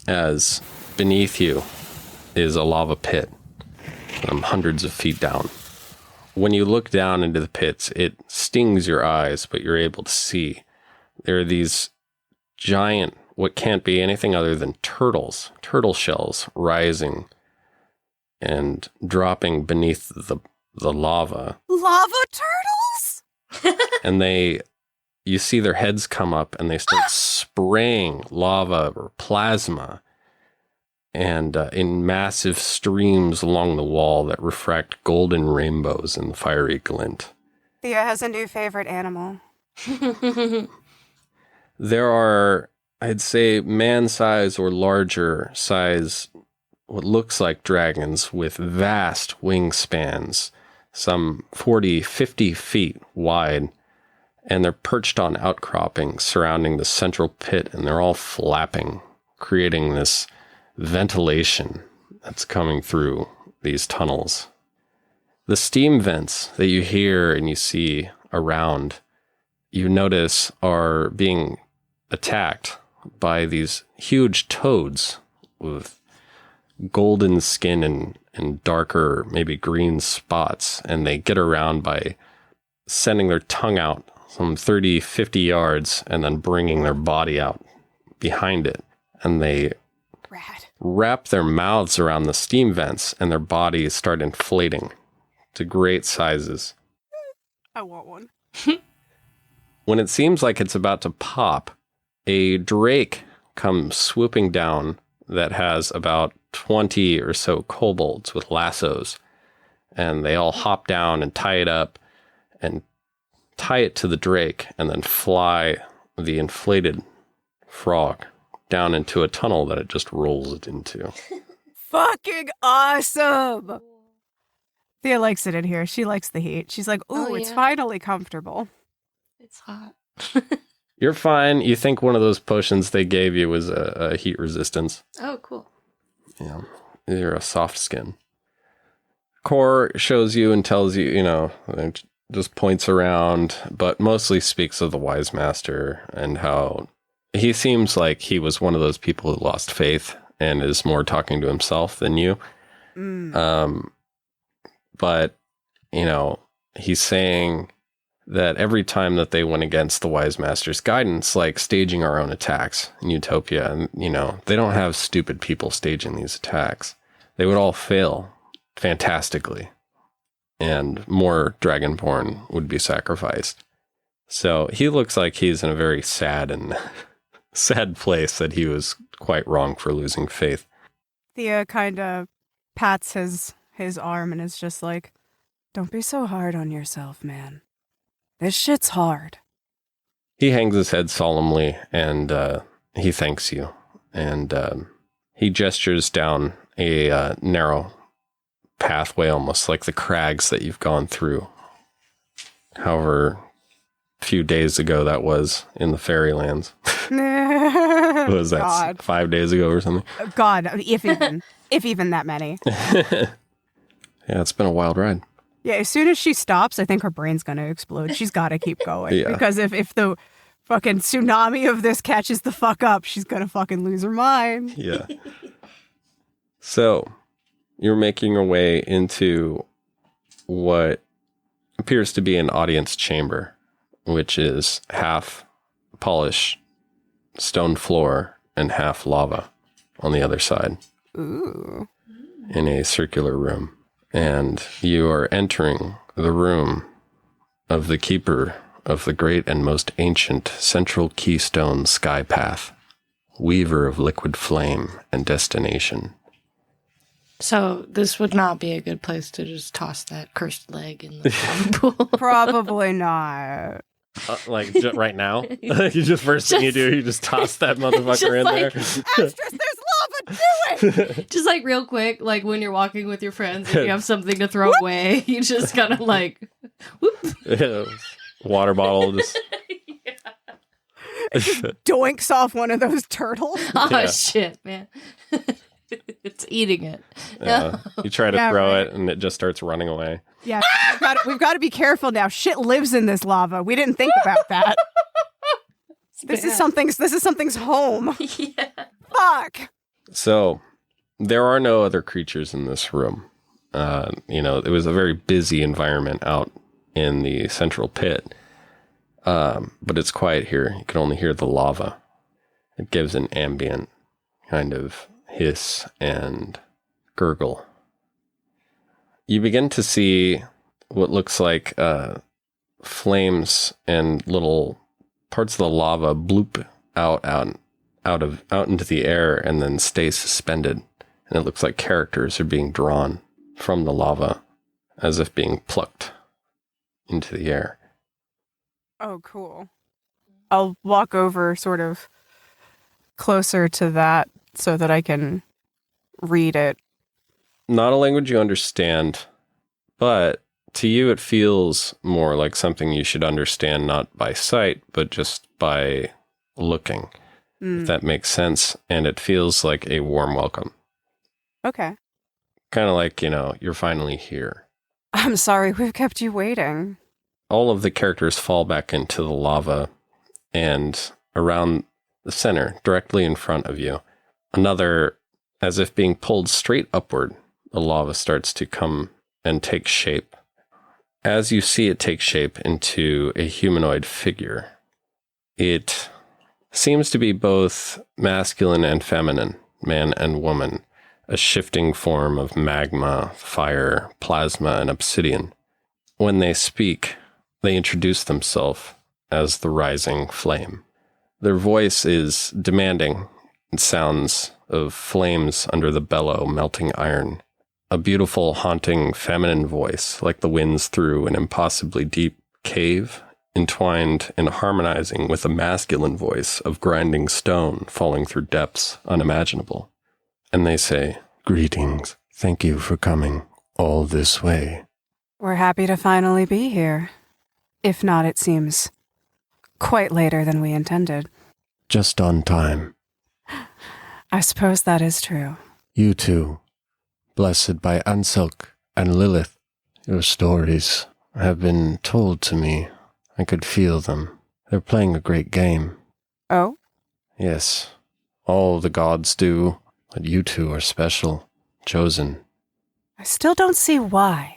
as beneath you is a lava pit, hundreds of feet down. When you look down into the pits, it stings your eyes, but you're able to see. There are these giant, what can't be anything other than turtle shells rising and dropping beneath the lava. Lava turtles? And you see their heads come up and they start spraying lava or plasma and in massive streams along the wall that refract golden rainbows in the fiery glint. Thea has a new favorite animal. There are, I'd say, man-size or larger size, what looks like dragons with vast wingspans, some 40, 50 feet wide, and they're perched on outcroppings surrounding the central pit, and they're all flapping, creating this ventilation that's coming through these tunnels. The steam vents that you hear and you see around, you notice are being attacked by these huge toads with golden skin and darker, maybe green spots, and they get around by sending their tongue out some 30, 50 yards and then bringing their body out behind it. And they Rad. wrap their mouths around the steam vents, and their bodies start inflating to great sizes. I want one. When it seems like it's about to pop, a drake comes swooping down that has about 20 or so kobolds with lassos, and they all hop down and tie it up and tie it to the drake and then fly the inflated frog down into a tunnel that it just rolls it into. Fucking awesome! Thea likes it in here. She likes the heat. She's like, ooh, it's finally comfortable. It's hot. You're fine. You think one of those potions they gave you was a heat resistance. Oh, cool. Yeah, you're a soft skin. Core shows you and tells you, just points around, but mostly speaks of the wise master and how he seems like he was one of those people who lost faith and is more talking to himself than you. But, he's saying that every time that they went against the wise master's guidance, like staging our own attacks in Utopia, and, they don't have stupid people staging these attacks. They would all fail fantastically, and more Dragonborn would be sacrificed. So he looks like he's in a very sad and sad place, that he was quite wrong for losing faith. Thea kind of pats his arm and is just like, don't be so hard on yourself, man. This shit's hard. He hangs his head solemnly and he thanks you. And he gestures down a narrow pathway, almost like the crags that you've gone through. However few days ago that was in the Fairylands. What was that? God. 5 days ago or something? God, if even that many. Yeah, it's been a wild ride. Yeah, as soon as she stops, I think her brain's going to explode. She's got to keep going. Yeah. Because if the fucking tsunami of this catches the fuck up, she's going to fucking lose her mind. Yeah. So, you're making your way into what appears to be an audience chamber, which is half polished stone floor and half lava on the other side. Ooh. In a circular room. And you are entering the room of the keeper of the great and most ancient central keystone sky path, weaver of liquid flame and destination. So this would not be a good place to just toss that cursed leg in the pool. Probably not. Right now? You just first thing you do, you just toss that motherfucker in there. Astris, there's lava, do it! Just like real quick, like when you're walking with your friends and you have something to throw away, you just kind of like, whoop. Yeah, water bottle just... It just doinks off one of those turtles. Oh, Yeah. shit, man. It's eating it. You try to throw it and it just starts running away. Yeah, we've got to be careful now. Shit lives in this lava. We didn't think about that. This is something's home. Yeah. Fuck. So, there are no other creatures in this room. It was a very busy environment out in the central pit. But it's quiet here. You can only hear the lava. It gives an ambient kind of hiss and gurgle. You begin to see what looks like flames and little parts of the lava bloop out into the air and then stay suspended. And it looks like characters are being drawn from the lava as if being plucked into the air. Oh, cool. I'll walk over sort of closer to that so that I can read it. Not a language you understand, but to you it feels more like something you should understand not by sight, but just by looking, if that makes sense. And it feels like a warm welcome. Okay. Kind of like, you're finally here. I'm sorry we've kept you waiting. All of the characters fall back into the lava, and around the center, directly in front of you, another, as if being pulled straight upward, the lava starts to come and take shape. As you see it take shape into a humanoid figure, it seems to be both masculine and feminine man and woman, a shifting form of magma, fire, plasma, and obsidian. When they speak, they introduce themselves as the rising flame. Their voice is demanding. It sounds of flames under the bellow, melting iron. A beautiful, haunting, feminine voice, like the winds through an impossibly deep cave, entwined and harmonizing with a masculine voice of grinding stone falling through depths unimaginable. And they say, "Greetings. Thank you for coming all this way." We're happy to finally be here. If not, it seems quite later than we intended. Just on time. I suppose that is true. You two, blessed by Anselk and Lilith, your stories have been told to me. I could feel them. They're playing a great game. Oh? Yes, all the gods do, but you two are special, chosen. I still don't see why.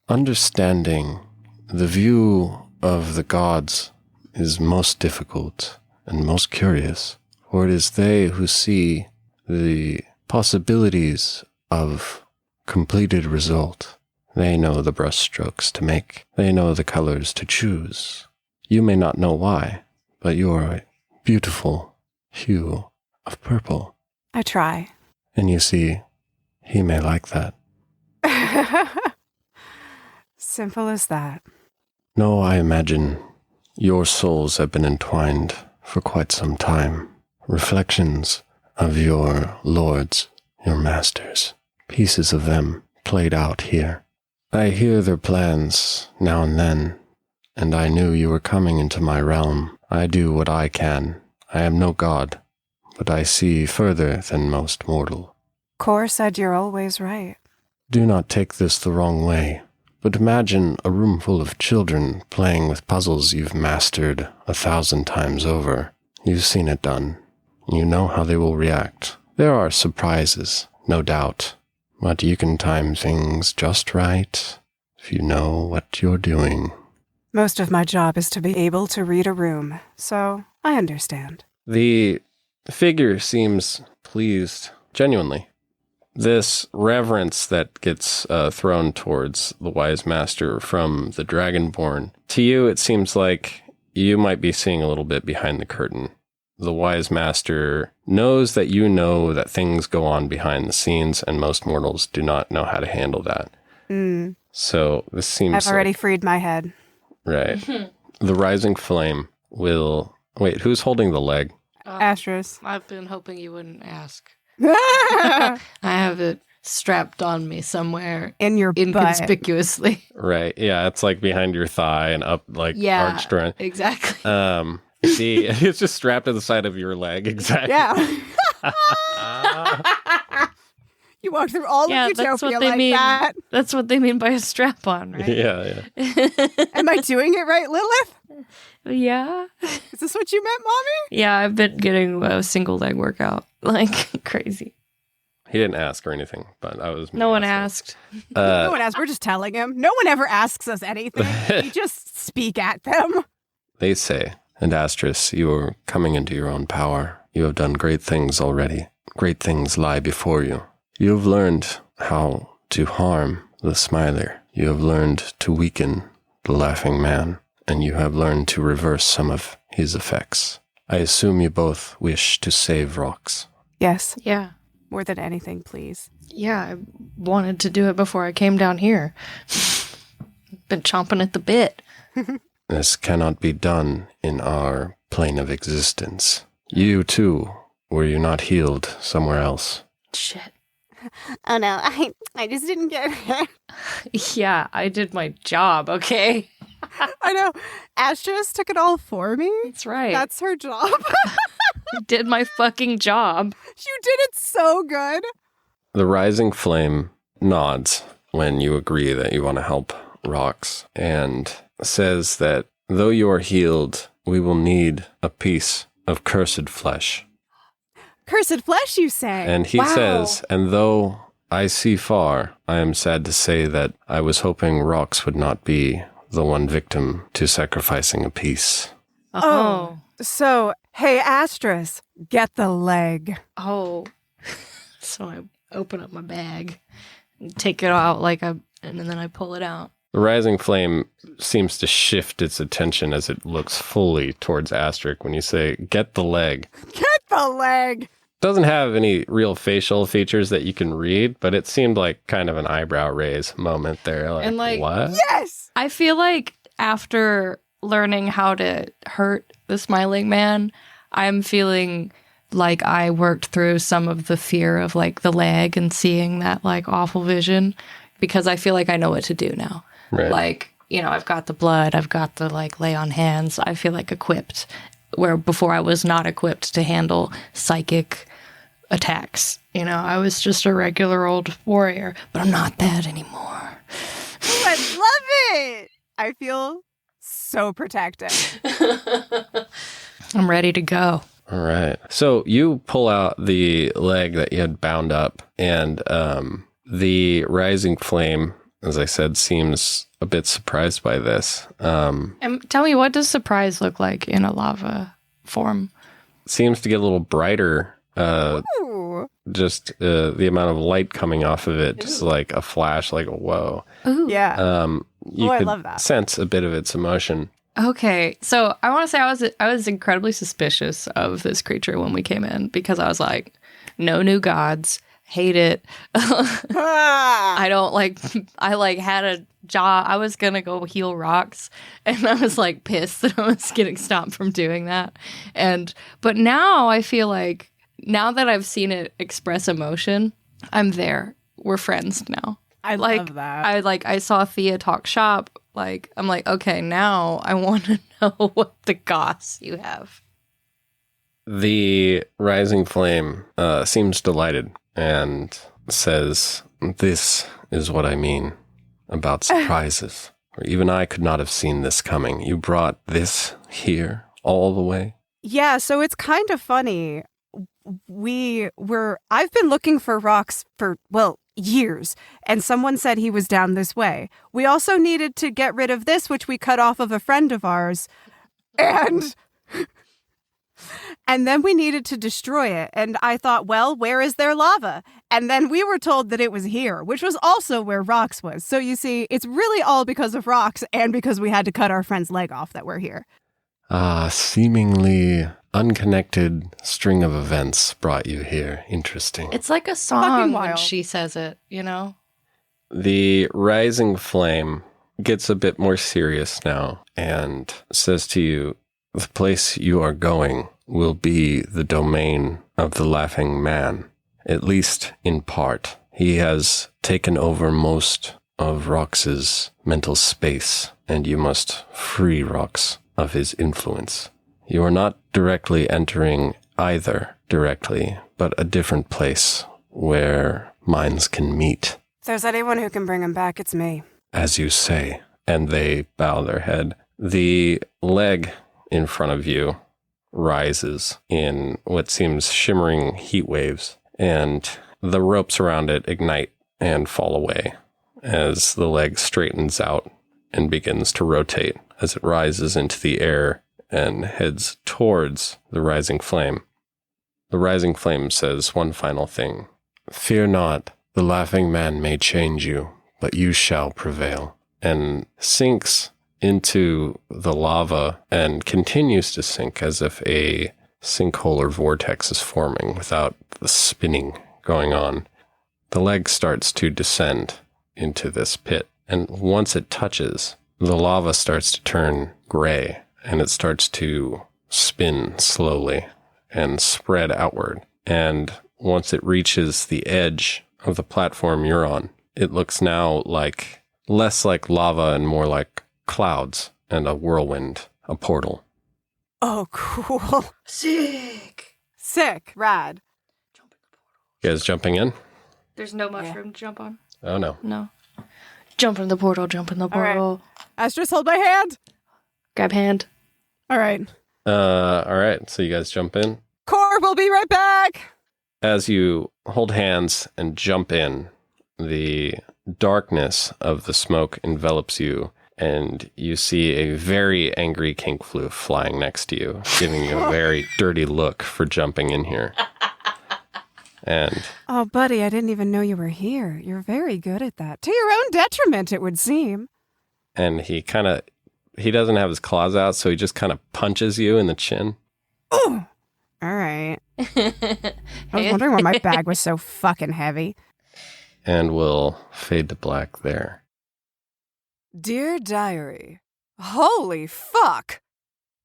Understanding the view of the gods is most difficult and most curious, for it is they who see the possibilities of completed result. They know the brushstrokes to make. They know the colors to choose. You may not know why, but you are a beautiful hue of purple. I try. And you see, he may like that. Simple as that. No, I imagine your souls have been entwined for quite some time. Reflections of your lords, your masters. Pieces of them played out here. I hear their plans now and then, and I knew you were coming into my realm. I do what I can. I am no god, but I see further than most mortal. Core said you're always right. Do not take this the wrong way, but imagine a room full of children playing with puzzles you've mastered 1,000 times over. You've seen it done. You know how they will react. There are surprises, no doubt, but you can time things just right if you know what you're doing. Most of my job is to be able to read a room, so I understand. The figure seems pleased, genuinely. This reverence that gets thrown towards the wise master from the Dragonborn, to you it seems like you might be seeing a little bit behind the curtain. The wise master knows that you know that things go on behind the scenes, and most mortals do not know how to handle that. So this seems I've already freed my head. Right. The rising flame will... Wait, who's holding the leg? Astris. I've been hoping you wouldn't ask. I have it strapped on me somewhere In your butt. inconspicuously. Right. Yeah, it's like behind your thigh and up arched around. Exactly. See, it's just strapped to the side of your leg. Exactly. Yeah. You walk through all of Utopia like that. That's what they mean by a strap on, right? Yeah. Am I doing it right, Lilith? Yeah. Is this what you meant, Mommy? Yeah, I've been getting a single leg workout like crazy. He didn't ask or anything, but I was... No one asked. No one asked. We're just telling him. No one ever asks us anything. We just speak at them. They say, and Astris, you are coming into your own power. You have done great things already. Great things lie before you. You have learned how to harm the Smiler. You have learned to weaken the Laughing Man, and you have learned to reverse some of his effects. I assume you both wish to save rocks. Yes. Yeah. More than anything, please. Yeah, I wanted to do it before I came down here. Been chomping at the bit. This cannot be done in our plane of existence. You too, were you not healed somewhere else? Shit. Oh no, I just didn't get it. Yeah, I did my job, okay? I know. Astris took it all for me. That's right. That's her job. I did my fucking job. You did it so good. The rising flame nods when you agree that you want to help rocks and says that though you are healed, we will need a piece of cursed flesh. Cursed flesh, you say? And he says, and though I see far, I am sad to say that I was hoping rocks would not be the one victim to sacrificing a piece. Oh. So, hey, Astris, get the leg. Oh. So I open up my bag, and take it out and then I pull it out. The rising flame seems to shift its attention as it looks fully towards Astrid when you say, get the leg. Get the leg! Doesn't have any real facial features that you can read, but it seemed like kind of an eyebrow raise moment there. And what? Yes! I feel like after learning how to hurt the smiling man, I'm feeling like I worked through some of the fear of the leg and seeing that awful vision, because I feel like I know what to do now. Right. I've got the blood, I've got the lay on hands. I feel equipped, where before I was not equipped to handle psychic attacks. I was just a regular old warrior, but I'm not that anymore. I love it! I feel so protected. I'm ready to go. All right. So you pull out the leg that you had bound up, and the rising flame, as I said, seems a bit surprised by this. And tell me, what does surprise look like in a lava form? Seems to get a little brighter. Ooh. Just the amount of light coming off of it, just like a flash, like whoa. Ooh. Yeah. You I could love that. sense a bit of its emotion. Okay, so I want to say I was incredibly suspicious of this creature when we came in, because I was like, no new gods, hate it. I don't I had a job. I was gonna go heal rocks, and I was pissed that I was getting stopped from doing that. But now I feel like, now that I've seen it express emotion, I'm there. We're friends now. I love that. I saw Thea talk shop. I'm okay, now I want to know what the goss you have. The rising flame seems delighted and says, this is what I mean about surprises. Or even I could not have seen this coming. You brought this here all the way? Yeah, so it's kind of funny. I've been looking for rocks for, years, and someone said he was down this way. We also needed to get rid of this, which we cut off of a friend of ours, and then we needed to destroy it. And I thought, where is their lava? And then we were told that it was here, which was also where rocks was. So you see, it's really all because of rocks and because we had to cut our friend's leg off that we're here. Seemingly unconnected string of events brought you here. Interesting. It's like a song when she says it, The rising flame gets a bit more serious now and says to you, the place you are going will be the domain of the Laughing Man, at least in part. He has taken over most of Rox's mental space, and you must free Rox of his influence. You are not directly entering either directly, but a different place where minds can meet. If there's anyone who can bring him back, it's me. As you say. And they bow their head. The leg in front of you rises in what seems shimmering heat waves, and the ropes around it ignite and fall away as the leg straightens out and begins to rotate as it rises into the air and heads towards the rising flame. The rising flame says one final thing. Fear not, the Laughing Man may change you, but you shall prevail. And sinks into the lava and continues to sink as if a sinkhole or vortex is forming without the spinning going on. The leg starts to descend into this pit, and once it touches, the lava starts to turn gray, and it starts to spin slowly and spread outward. And once it reaches the edge of the platform you're on, it looks now less like lava and more like clouds and a whirlwind, a portal. Oh, cool. Sick. Rad. You guys jumping in? There's no mushroom to jump on? Oh, no. No. Jump in the portal, jump in the portal. Astris, hold my hand. Grab hand. All right. All right. So you guys jump in. Core, we'll be right back. As you hold hands and jump in, the darkness of the smoke envelops you, and you see a very angry kink floof flying next to you, giving you a very dirty look for jumping in here. And Oh, buddy, I didn't even know you were here. You're very good at that. To your own detriment, it would seem. he doesn't have his claws out, so he just kind of punches you in the chin. Ooh. All right. I was wondering why my bag was so fucking heavy. And we'll fade to black there. Dear Diary, holy fuck!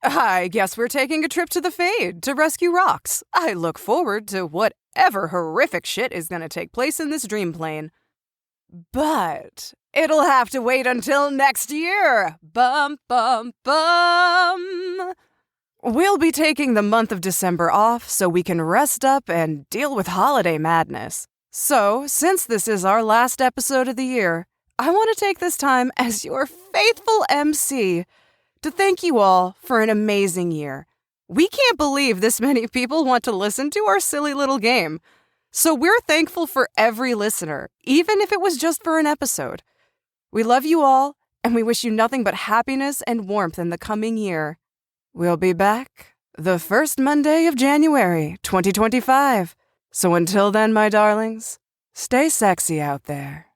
I guess we're taking a trip to the Fade to rescue Rocks. I look forward to whatever horrific shit is gonna take place in this dream plane. But it'll have to wait until next year. Bum, bum, bum. We'll be taking the month of December off so we can rest up and deal with holiday madness. So, since this is our last episode of the year, I want to take this time as your faithful MC to thank you all for an amazing year. We can't believe this many people want to listen to our silly little game. So we're thankful for every listener, even if it was just for an episode. We love you all, and we wish you nothing but happiness and warmth in the coming year. We'll be back the first Monday of January, 2025. So until then, my darlings, stay sexy out there.